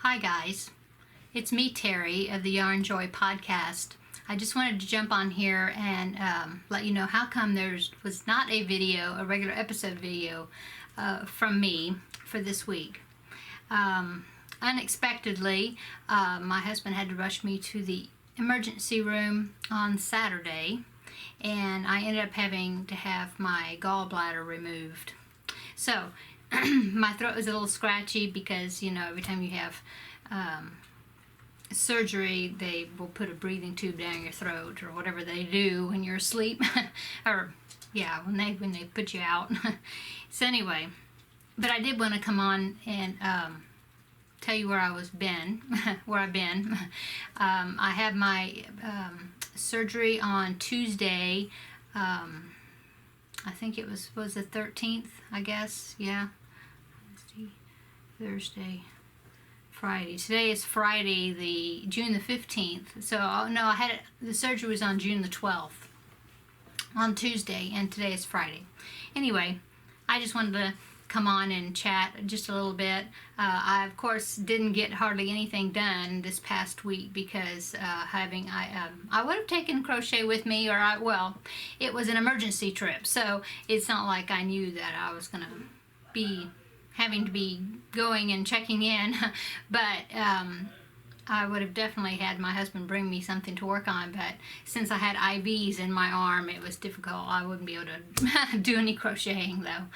Hi guys, it's me Terry of the Yarnjoy podcast. I just wanted to jump on here and let you know how come there was not a regular episode video from me for this week. Unexpectedly, my husband had to rush me to the emergency room on Saturday, and I ended up having to have my gallbladder removed. So my throat was a little scratchy because, every time you have surgery, they will put a breathing tube down your throat or whatever they do when you're asleep. Or, yeah, when they put you out. So anyway, but I did want to come on and tell you where I've been. I had my surgery on Tuesday. I think it was the 13th, I guess. Yeah. Thursday, Friday. Today is Friday, the June the 15th. So no, the surgery was on June the 12th, on Tuesday, and today is Friday. Anyway, I just wanted to come on and chat just a little bit. I of course didn't get hardly anything done this past week because I would have taken crochet with me, it was an emergency trip, so it's not like I knew that I was gonna be having to be going and checking in, but I would have definitely had my husband bring me something to work on, but since I had IVs in my arm, it was difficult. I wouldn't be able to do any crocheting though.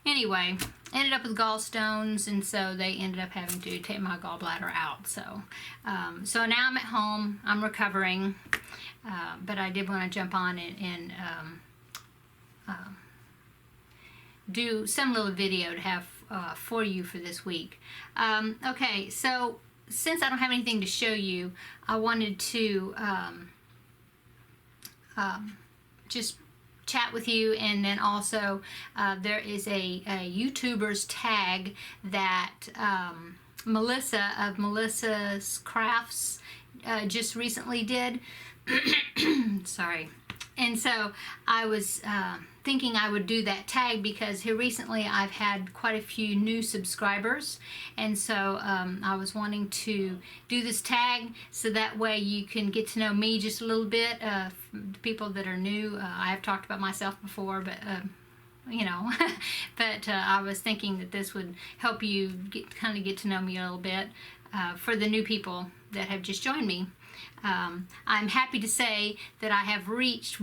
Anyway, ended up with gallstones, and so they ended up having to take my gallbladder out. So now I'm at home, I'm recovering, but I did want to jump on and do some little video to have for you for this week. Okay, so since I don't have anything to show you, I wanted to just chat with you, and then also there is a YouTuber's tag that Melissa of Melissa's Crafts just recently did. Sorry. And so I was thinking I would do that tag because here recently I've had quite a few new subscribers, and so I was wanting to do this tag so that way you can get to know me just a little bit. People that are new, I have talked about myself before, but but I was thinking that this would help you kind of get to know me a little bit for the new people that have just joined me. I'm happy to say that I have reached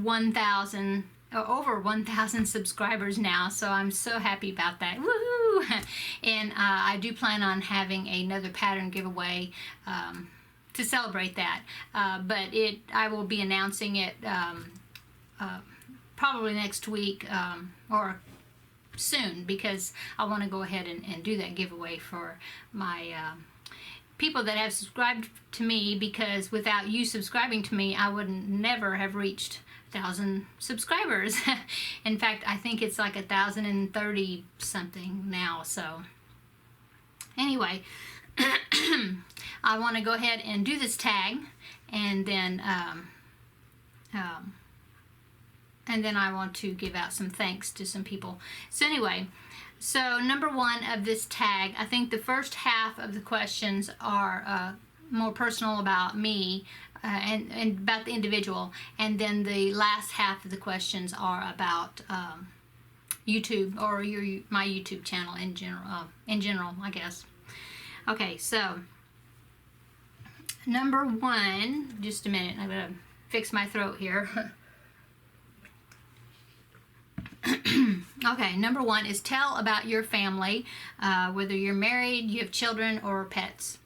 over 1,000 subscribers now, so I'm so happy about that. Woohoo! And I do plan on having another pattern giveaway to celebrate that, but I will be announcing it probably next week or soon, because I want to go ahead and do that giveaway for my people that have subscribed to me, because without you subscribing to me, I would never have reached 1,000 subscribers. In fact, I think it's like 1,030 something now. So anyway, I want to go ahead and do this tag, and then I want to give out some thanks to some people. So anyway, so number one of this tag, I think the first half of the questions are more personal about me and about the individual, and then the last half of the questions are about YouTube or my YouTube channel in general, I guess. Okay, so number one, just a minute, I'm gonna fix my throat here. Okay, number one is tell about your family, whether you're married, you have children, or pets.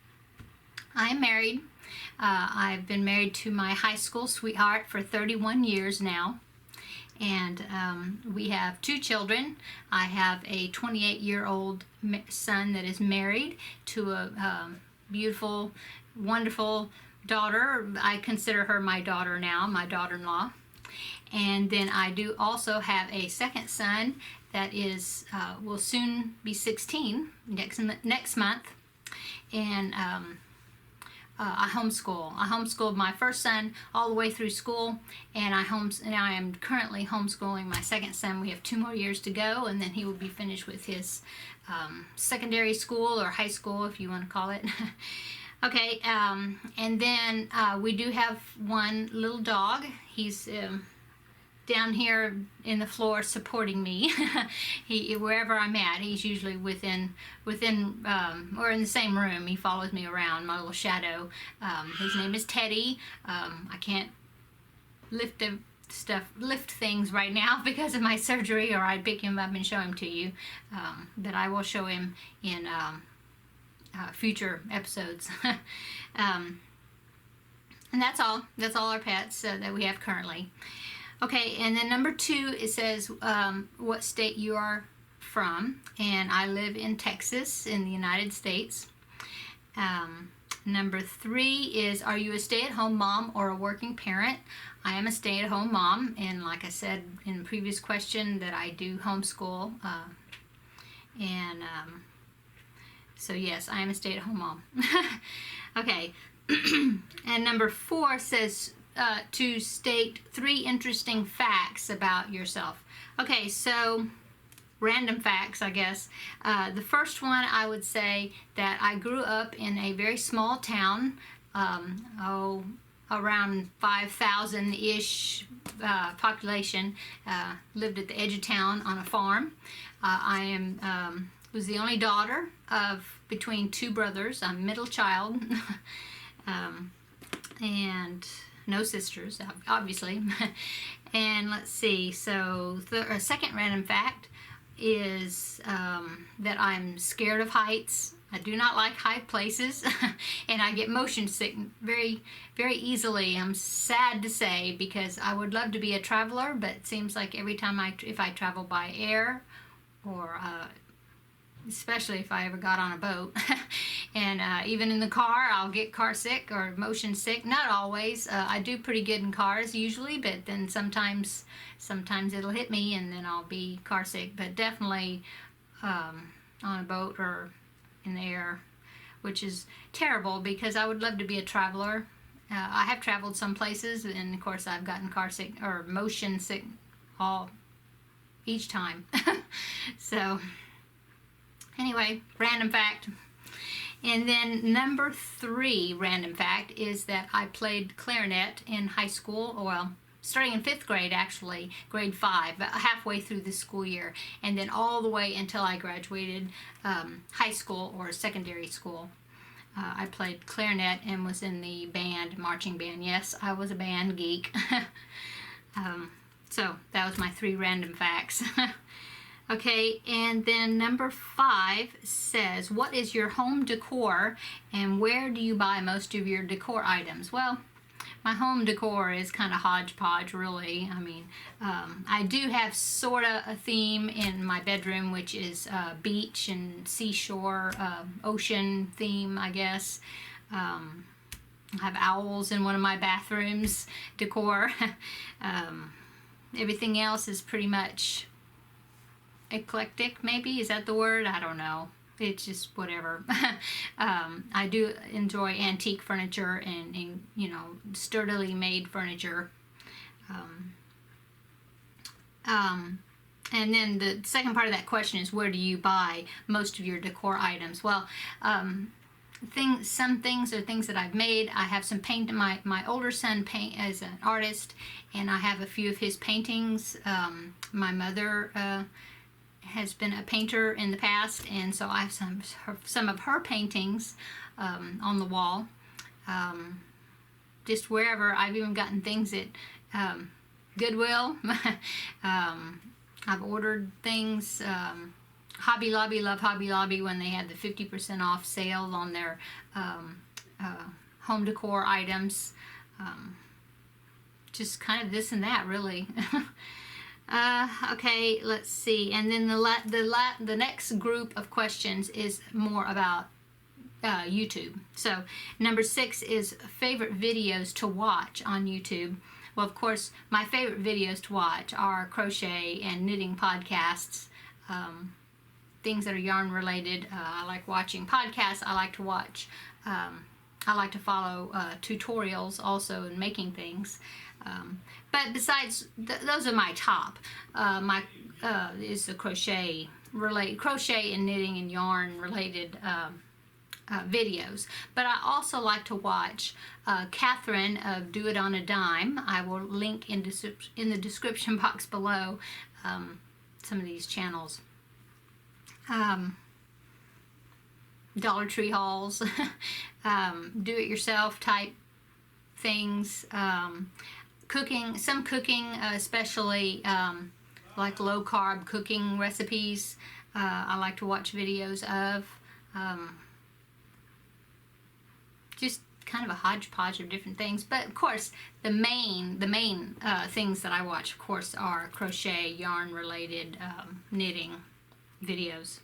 I'm married. I've been married to my high school sweetheart for 31 years now, and we have 2 children. I have a 28-year-old son that is married to a beautiful, wonderful daughter. I consider her my daughter now, my daughter-in-law. And then I do also have a second son that is will soon be 16 next month, and I homeschool. I homeschooled my first son all the way through school, and I am currently homeschooling my second son. We have 2 more years to go, and then he will be finished with his secondary school, or high school, if you want to call it. Okay, and then we do have one little dog. He's down here in the floor supporting me. Wherever I'm at, he's usually within or in the same room. He follows me around, my little shadow. His name is Teddy. I can't lift things right now because of my surgery, or I'd pick him up and show him to you. But I will show him in future episodes. And that's all our pets that we have currently. Okay, and then number 2, it says what state you are from, and I live in Texas in the United States. Number 3 is, are you a stay-at-home mom or a working parent? I am a stay-at-home mom, and like I said in the previous question, that I do homeschool, so yes, I am a stay-at-home mom. Okay, and number 4 says to state 3 interesting facts about yourself. Okay, so random facts, I guess. The first one, I would say that I grew up in a very small town, around 5,000-ish population. Lived at the edge of town on a farm. I was the only daughter of between 2 brothers. I'm middle child, and no sisters, obviously. And let's see, so the second random fact is that I'm scared of heights. I do not like high places, and I get motion sick very, very easily. I'm sad to say, because I would love to be a traveler, but it seems like every time if I travel by air, or especially if I ever got on a boat, and even in the car, I'll get car sick or motion sick. Not always. I do pretty good in cars usually, but then sometimes it'll hit me and then I'll be car sick. But definitely on a boat or in the air, which is terrible, because I would love to be a traveler. I have traveled some places, and of course I've gotten car sick or motion sick each time. So anyway, random fact. And then number 3 random fact is that I played clarinet in high school, well, starting in 5th grade actually, grade 5, halfway through the school year, and then all the way until I graduated high school or secondary school. I played clarinet and was in the band, marching band. Yes, I was a band geek. So that was my 3 random facts. Okay, and then number 5 says, what is your home decor, and where do you buy most of your decor items? Well, my home decor is kind of hodgepodge, really. I mean, I do have sort of a theme in my bedroom, which is beach and seashore, ocean theme, I guess. I have owls in one of my bathrooms decor. Everything else is pretty much eclectic, maybe, is that the word? I don't know. It's just whatever. I do enjoy antique furniture and you know, sturdily made furniture. And then the second part of that question is, where do you buy most of your decor items? Well, some things are things that I've made. I have some paint. My older son paint as an artist, and I have a few of his paintings. My mother has been a painter in the past, and so I have some of her paintings on the wall. Just wherever. I've even gotten things at Goodwill. I've ordered things. Hobby Lobby, love Hobby Lobby when they had the 50% off sale on their home decor items. Just kind of this and that, really. Okay, let's see. And then the next group of questions is more about YouTube. So number 6 is favorite videos to watch on YouTube. Well, of course, my favorite videos to watch are crochet and knitting podcasts, things that are yarn related. I like watching podcasts. I like to watch I like to follow tutorials also in making things. But besides, those are my top. My is the crochet and knitting and yarn related videos. But I also like to watch Catherine of Do It on a Dime. I will link in the description box below some of these channels. Dollar Tree hauls, do-it-yourself type things, cooking, especially like low-carb cooking recipes. I like to watch videos of. Just kind of a hodgepodge of different things, but of course the main things that I watch, of course, are crochet, yarn related, knitting videos.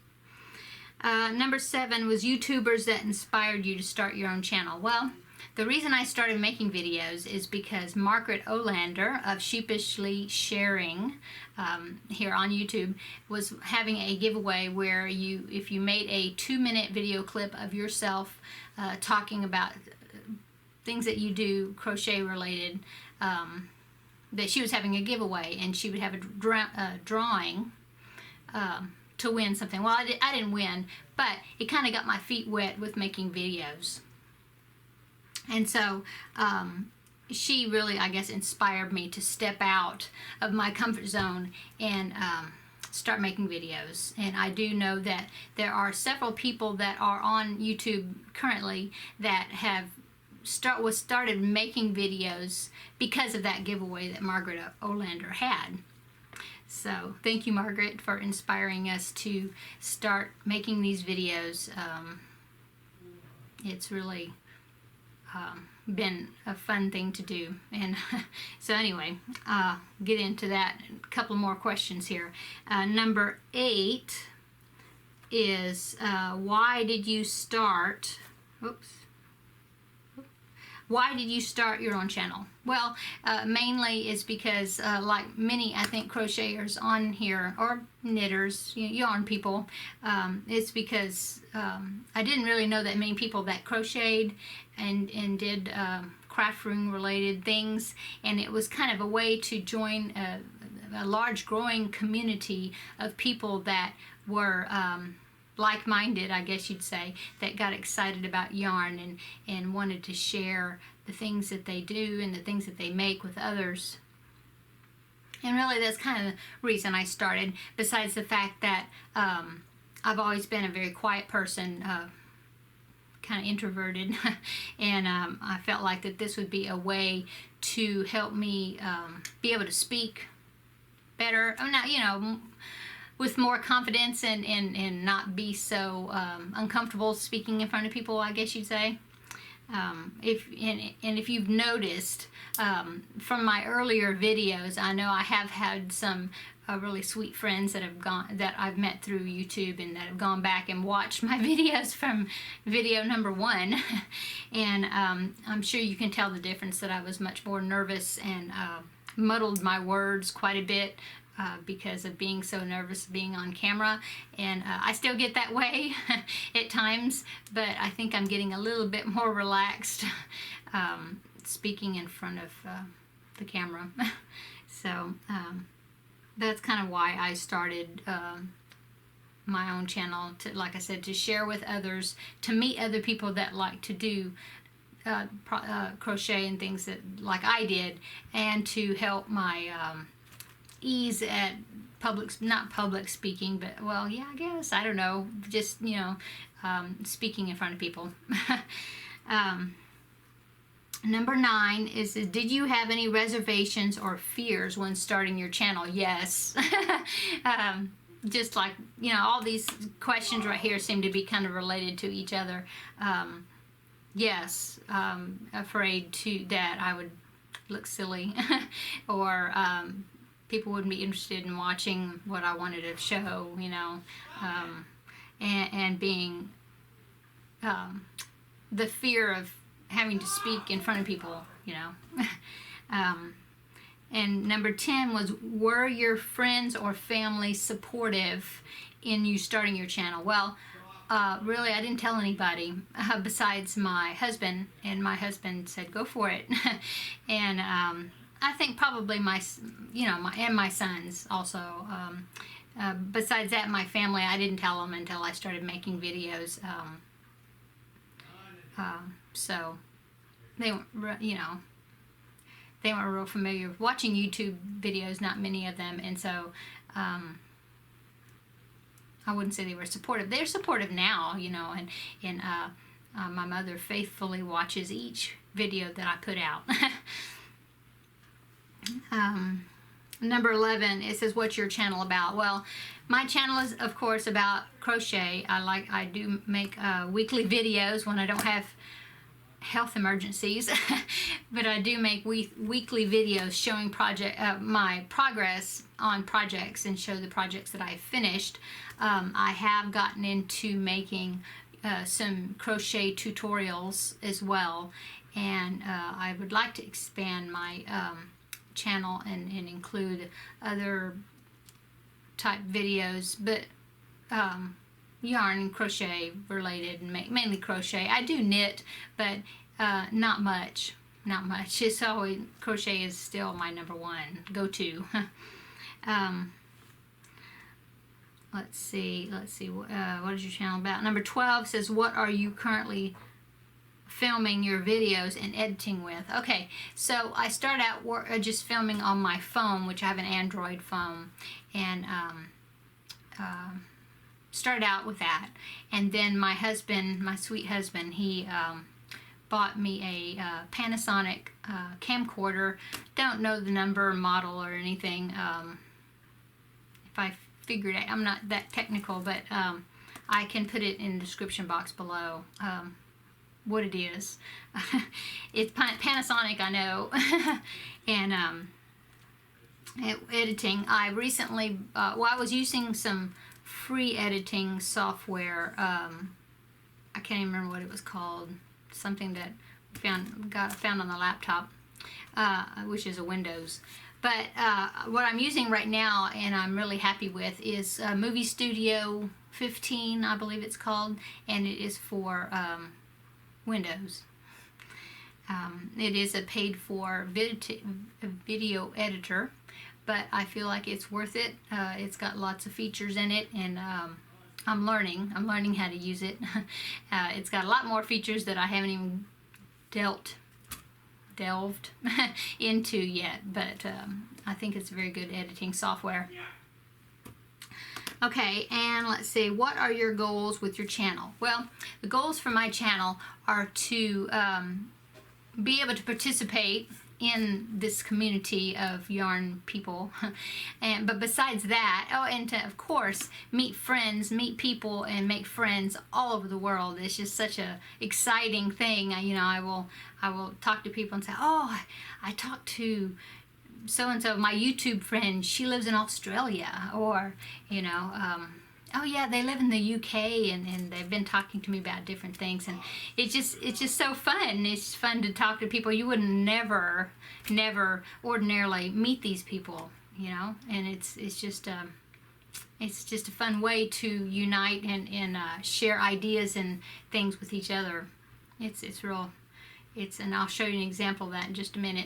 Number 7 was YouTubers that inspired you to start your own channel. Well, the reason I started making videos is because Margaret Olander of Sheepishly Sharing here on YouTube was having a giveaway where if you made a 2-minute video clip of yourself talking about things that you do crochet related, that she was having a giveaway, and she would have a drawing to win something. Well, I didn't win, but it kind of got my feet wet with making videos. And so she really, I guess, inspired me to step out of my comfort zone and start making videos. And I do know that there are several people that are on YouTube currently that have started making videos because of that giveaway that Margaret Olander had. So thank you, Margaret, for inspiring us to start making these videos. It's really been a fun thing to do. And so anyway, get into that. A couple more questions here. Number 8 is why did you start your own channel? Well, mainly is because like many, I think, crocheters on here, or knitters, yarn people, it's because I didn't really know that many people that crocheted and did craft room related things, and it was kind of a way to join a large growing community of people that were like-minded, I guess you'd say, that got excited about yarn and wanted to share the things that they do and the things that they make with others. And really that's kind of the reason I started, besides the fact that I've always been a very quiet person, kind of introverted, and I felt like that this would be a way to help me be able to speak better, with more confidence and not be so uncomfortable speaking in front of people, I guess you'd say. If you've noticed from my earlier videos, I know I have had some really sweet friends that I've met through YouTube and that have gone back and watched my videos from video number 1, and I'm sure you can tell the difference that I was much more nervous and muddled my words quite a bit. Because of being so nervous being on camera, and I still get that way at times, but I think I'm getting a little bit more relaxed speaking in front of the camera. So that's kind of why I started my own channel, to, like I said, to share with others, to meet other people that like to do crochet and things like I did, and to help my ease at not public speaking, but, well, yeah, I guess, I don't know, just, speaking in front of people. Number 9 is, did you have any reservations or fears when starting your channel? Yes. Just like, all these questions right here seem to be kind of related to each other. Yes, afraid that I would look silly, or people wouldn't be interested in watching what I wanted to show, and being the fear of having to speak in front of people, And number 10 was, were your friends or family supportive in you starting your channel? Well, really, I didn't tell anybody besides my husband, and my husband said, go for it. And I think probably my sons also. Besides that, my family, I didn't tell them until I started making videos. So they weren't, they weren't real familiar with watching YouTube videos, not many of them, and so I wouldn't say they were supportive. They're supportive now, and my mother faithfully watches each video that I put out. Number 11, it says, what's your channel about? Well, my channel is, of course, about crochet. I do make weekly videos when I don't have health emergencies, but I do make weekly videos showing my progress on projects and show the projects that I've finished. I have gotten into making some crochet tutorials as well, and I would like to expand my channel and include other type videos, but yarn and crochet related, and mainly crochet. I do knit, but not much. It's always, crochet is still my number one go-to. Let's see, what is your channel about? Number 12 says, what are you currently filming your videos and editing with? Okay, so I start out just filming on my phone, which I have an Android phone, and started out with that. And then my husband, my sweet husband, he bought me a Panasonic camcorder. Don't know the number, model, or anything. If I figured it, I'm not that technical, but I can put it in the description box below. What it is. It's Panasonic, I know. And editing, I recently, I was using some free editing software. I can't even remember what it was called. Something that found on the laptop, which is a Windows. But what I'm using right now, and I'm really happy with, is Movie Studio 15, I believe it's called, and it is for Windows. It is a paid-for video editor, but I feel like it's worth it. It's got lots of features in it, and I'm learning how to use it. It's got a lot more features that I haven't even delved into yet, but I think it's a very good editing software. Okay, and let's see, what are your goals with your channel? Well, the goals for my channel are to be able to participate in this community of yarn people, but besides that, and to, of course, meet friends, meet people, and make friends all over the world. It's just such a exciting thing. I will talk to people and say, oh, I talked to so-and-so, my YouTube friend, she lives in Australia, or, oh yeah, they live in the UK, and they've been talking to me about different things, and it's just so fun. It's fun to talk to people. You would never ordinarily meet these people, and it's just a fun way to unite and share ideas and things with each other. And I'll show you an example of that in just a minute.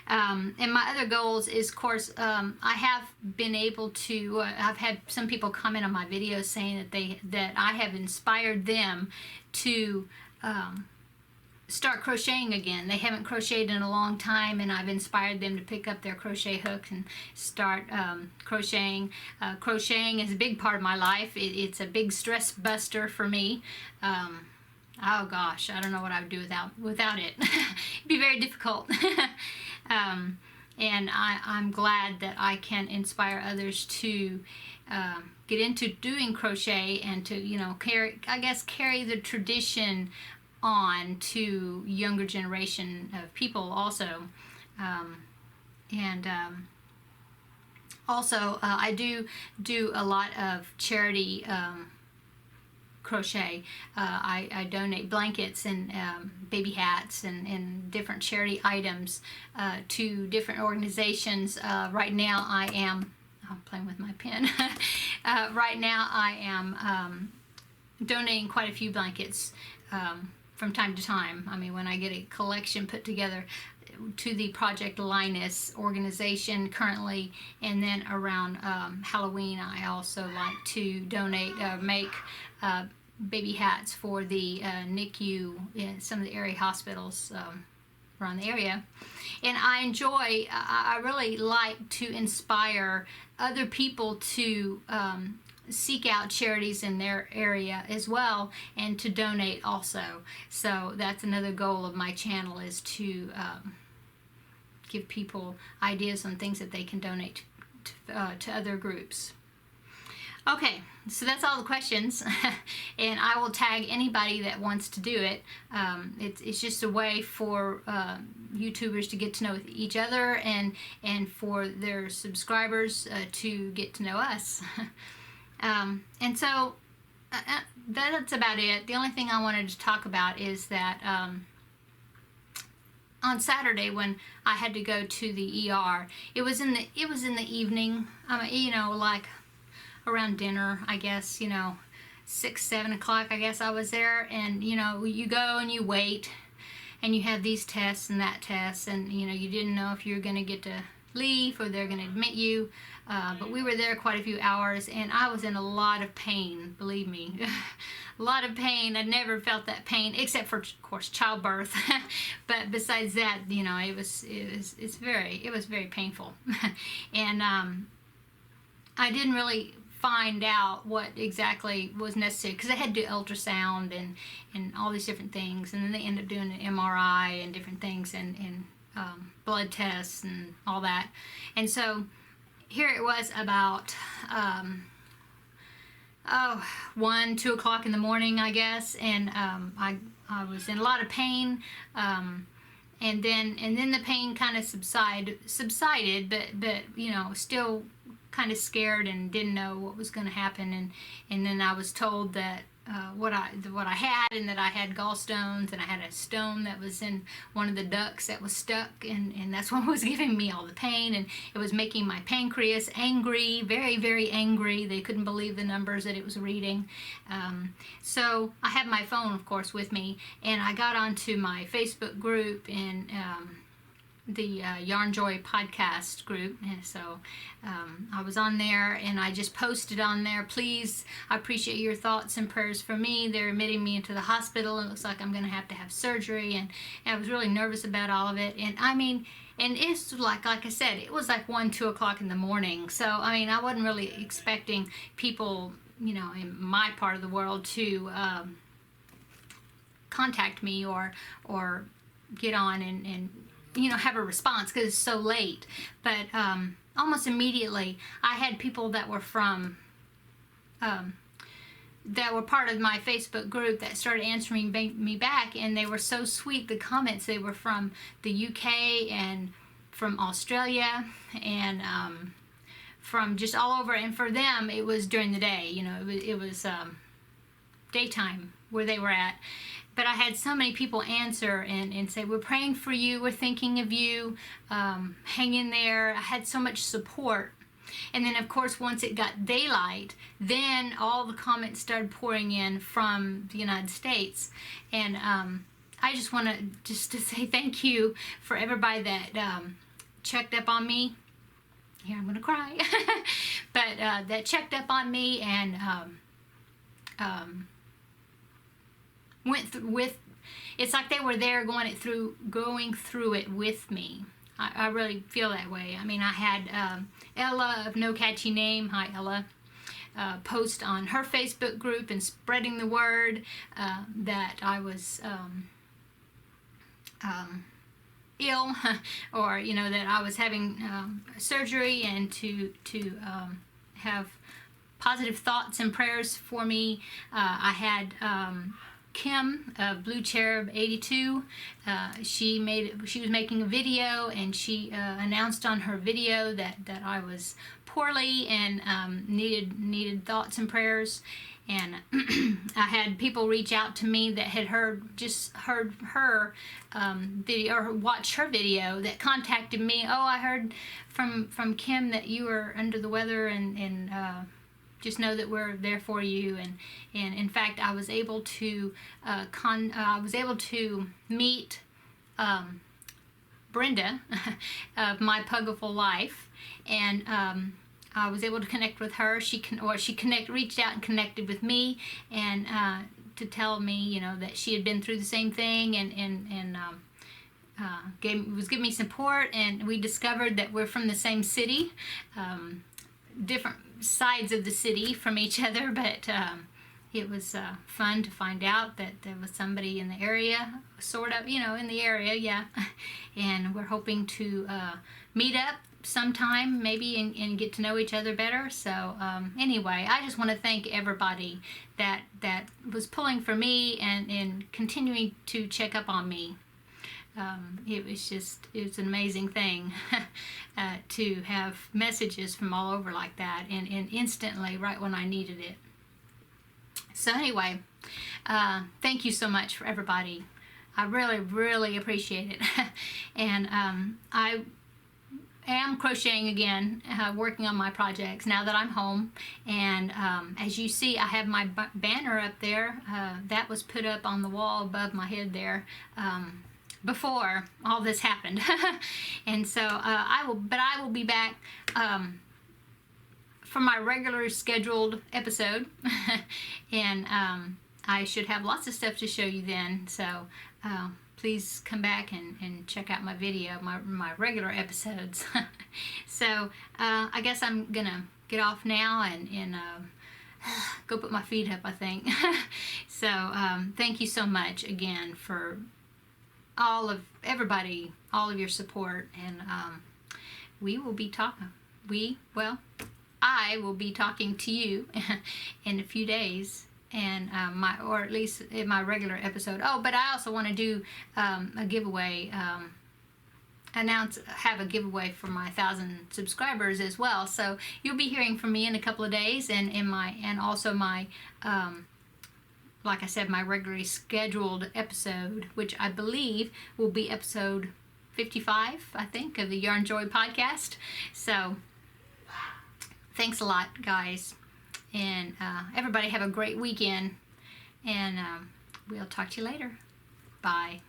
And my other goals is, of course, I have been able to, I've had some people comment on my videos saying that I have inspired them to start crocheting again. They haven't crocheted in a long time, and I've inspired them to pick up their crochet hooks and start crocheting. Crocheting is a big part of my life. It's a big stress buster for me. Oh gosh, I don't know what I would do without it. It'd be very difficult. And I'm glad that I can inspire others to get into doing crochet and to, carry the tradition on to younger generation of people also. Also, I do a lot of charity crochet. I donate blankets and baby hats and different charity items to different organizations. Right now I'm playing with my pen. Right now I am donating quite a few blankets from time to time. I mean, when I get a collection put together to the Project Linus organization currently, and then around Halloween, I also like to donate, make baby hats for the NICU in some of the area hospitals around the area. And I really like to inspire other people to seek out charities in their area as well, and to donate also. So that's another goal of my channel, is to give people ideas on things that they can donate to other groups. Okay, so that's all the questions, and I will tag anybody that wants to do it. It's just a way for YouTubers to get to know each other, and for their subscribers to get to know us. And so that's about it. The only thing I wanted to talk about is that on Saturday, when I had to go to the ER, it was in the evening. You know, like around dinner, I guess. 6, 7 o'clock. I guess I was there, and you go and you wait, and you have these tests and that test, and you didn't know if you were going to get to leave or they're going to admit you. But we were there quite a few hours, and I was in a lot of pain, believe me. A lot of pain. I'd never felt that pain, except for, of course, childbirth. But besides that, it was very painful. And I didn't really find out what exactly was necessary, because they had to do ultrasound and all these different things, and then they ended up doing an MRI and different things, and blood tests and all that. And so here it was about 1, 2 o'clock in the morning, I guess, and I was in a lot of pain, and then the pain kind of subsided, but still kind of scared and didn't know what was going to happen, and then I was told that what I had, and that I had gallstones, and I had a stone that was in one of the ducts that was stuck, and that's what was giving me all the pain, and it was making my pancreas angry, very, very angry. They couldn't believe the numbers that it was reading. So I had my phone, of course, with me, and I got onto my Facebook group, and the Yarnjoy podcast group, and so I was on there, and I just posted on there, please, I appreciate your thoughts and prayers for me. They're admitting me into the hospital. It looks like I'm going to have surgery, and I was really nervous about all of it. And I mean, and it's like I said, it was like 1, 2 o'clock in the morning. So I mean, I wasn't really expecting people, in my part of the world to contact me or get on and have a response, because it's so late. But almost immediately, I had people that were from, that were part of my Facebook group that started answering me back, and they were so sweet. The comments, they were from the UK and from Australia, and from just all over. And for them, it was during the day. It was daytime where they were at. But I had so many people answer and say, we're praying for you, we're thinking of you, hang in there. I had so much support. And then, of course, once it got daylight, then all the comments started pouring in from the United States. And I just want to say thank you for everybody that checked up on me. Here, I'm going to cry. But that checked up on me and went with, it's like they were there going through it with me. I really feel that way. I mean, I had Ella of No Catchy Name, hi Ella, post on her Facebook group and spreading the word that I was ill, or that I was having surgery, and to have positive thoughts and prayers for me. I had Kim of Blue Cherub 82. She was making a video, and she announced on her video that I was poorly and needed thoughts and prayers. And I had people reach out to me that had heard her video, or watched her video, that contacted me. Oh, I heard from Kim that you were under the weather, and just know that we're there for you. And in fact, I was able to meet Brenda of My Puggleful Life, and I was able to connect with her. She reached out and connected with me, and to tell me, you know, that she had been through the same thing, and was giving me support. And we discovered that we're from the same city, different sides of the city from each other, but it was fun to find out that there was somebody in the area, sort of, you know, in the area, yeah. And we're hoping to meet up sometime, maybe, and get to know each other better. So anyway, I just want to thank everybody that was pulling for me and continuing to check up on me. It was an amazing thing to have messages from all over like that, and instantly, right when I needed it. So anyway, thank you so much for everybody. I really, really appreciate it. And I am crocheting again, working on my projects now that I'm home. And as you see, I have my banner up there. That was put up on the wall above my head there before all this happened. And so I will be back for my regular scheduled episode. And I should have lots of stuff to show you then. So please come back and check out my video, my regular episodes. So I guess I'm gonna get off now and go put my feet up, I think. So thank you so much again for all of your support, and we will be talking. I will be talking to you in a few days, and or at least in my regular episode. Oh, but I also want to do a giveaway, have a giveaway for my 1,000 subscribers as well. So you'll be hearing from me in a couple of days, and also my like I said, my regularly scheduled episode, which I believe will be episode 55, I think, of the Yarnjoy podcast. So thanks a lot, guys. And everybody have a great weekend. And we'll talk to you later. Bye.